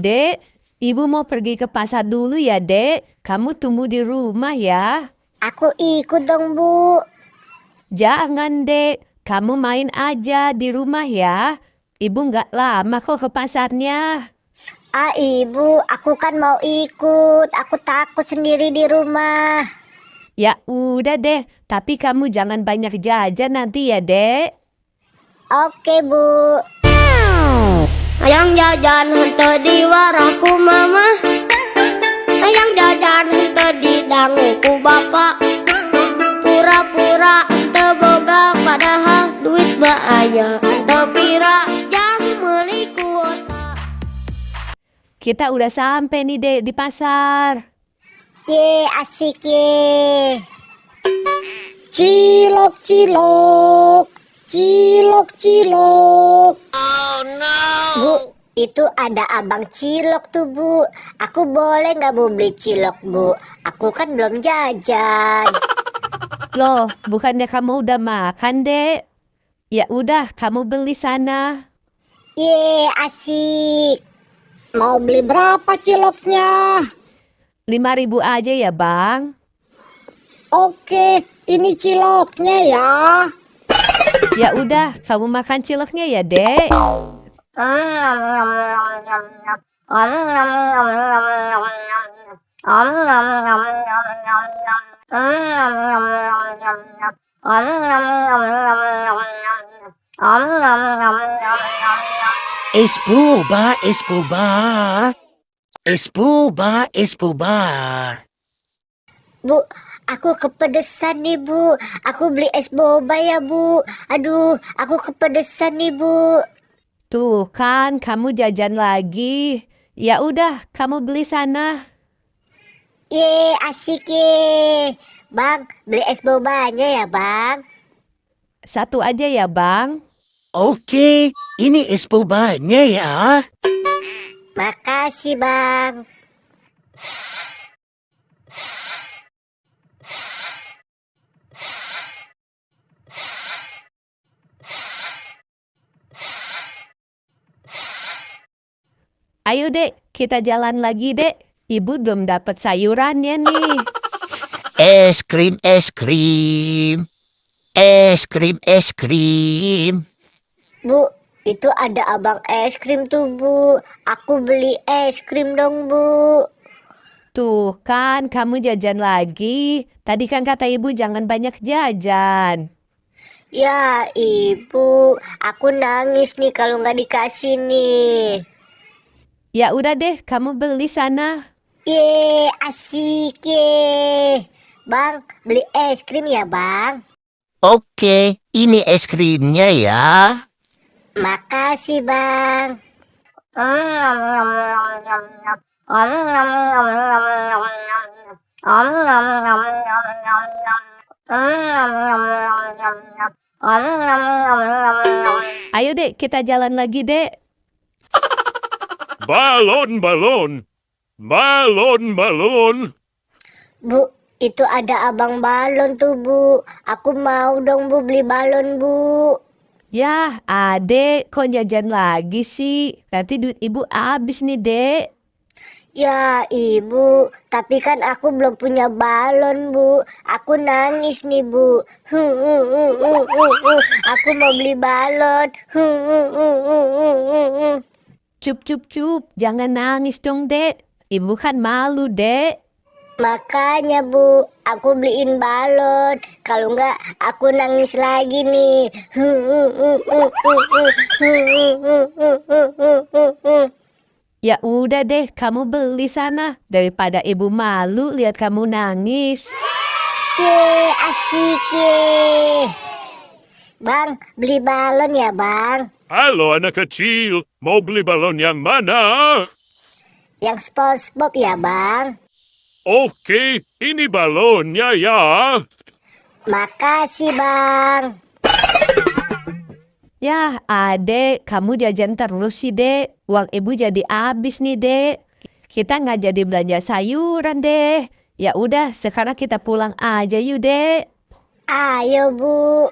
Dek. Ibu mau pergi ke pasar dulu ya, Dek. Kamu tunggu di rumah ya. Aku ikut dong, Bu. Jangan, Dek. Kamu main aja di rumah ya. Ibu nggak lama kok ke pasarnya. Ah, Ibu, aku kan mau ikut. Aku takut sendiri di rumah. Ya udah deh, tapi kamu jangan banyak jajan nanti ya, Dek. Oke, Bu. Hayang jajan henteu di warahku mama, hayang jajan henteu di danguku bapak. Pura-pura teu boga padahal duit mah aya, teu pira jang meuli kuota. Kita udah sampai nih, Dek, di pasar. Ye, asik ye. Cilok, cilok, cilok, cilok. Bu, itu ada abang cilok tuh, Bu. Aku boleh nggak Bu beli cilok, Bu? Aku kan belum jajan. Loh, bukannya kamu udah makan, Dek? Ya udah, kamu beli sana. Ye, asik. Mau beli berapa ciloknya? 5.000 aja ya, Bang. Oke, ini ciloknya ya. Ya udah, kamu makan ciloknya ya, Dek. Es boba, es boba. Es boba, es boba. Bu, aku kepedesan nih, Bu. Aku beli es boba ya, Bu. Aduh, aku kepedesan nih, Bu. Tuh kan, kamu jajan lagi. Ya udah, kamu beli sana. Ye, asik ye. Bang, beli es bobanya ya, Bang. Satu aja ya, Bang. Oke, ini es bobanya ya. Makasih, Bang. Ayo, Dek, kita jalan lagi, Dek. Ibu belum dapat sayurannya nih. Es krim, es krim. Es krim, es krim. Bu, itu ada abang es krim tuh, Bu. Aku beli es krim dong, Bu. Tuh kan, kamu jajan lagi. Tadi kan kata ibu jangan banyak jajan. Ya, Ibu. Aku nangis nih kalau nggak dikasih nih. Ya udah deh, kamu beli sana. Ye, asik ye. Bang, beli es krim ya, Bang. Oke, ini es krimnya ya. Makasih, Bang. Ayo dek, kita jalan lagi dek. Balon, balon. Balon, balon. Bu, itu ada abang balon tuh, Bu. Aku mau dong, Bu, beli balon, Bu. Yah, adek, kok jajan lagi sih? Nanti duit ibu habis nih, dek. Ya, Ibu, tapi kan aku belum punya balon, Bu. Aku nangis nih, Bu. Aku mau beli balon. Cup, cup, cup. Jangan nangis dong, dek. Ibu kan malu, dek. Makanya, Bu, aku beliin balon. Kalau enggak, aku nangis lagi nih. Ya udah deh, kamu beli sana. Daripada ibu malu lihat kamu nangis. Ye, asik ye. Bang, beli balon ya, Bang. Halo anak kecil, mau beli balon yang mana? Yang SpongeBob ya, Bang. Oke, ini balonnya ya. Makasih, Bang. Yah, adek, kamu jajan terus sih, dek. Uang ibu jadi habis nih, dek. Kita nggak jadi belanja sayuran, deh. Ya udah, sekarang kita pulang aja yuk, dek. Ayo, Bu.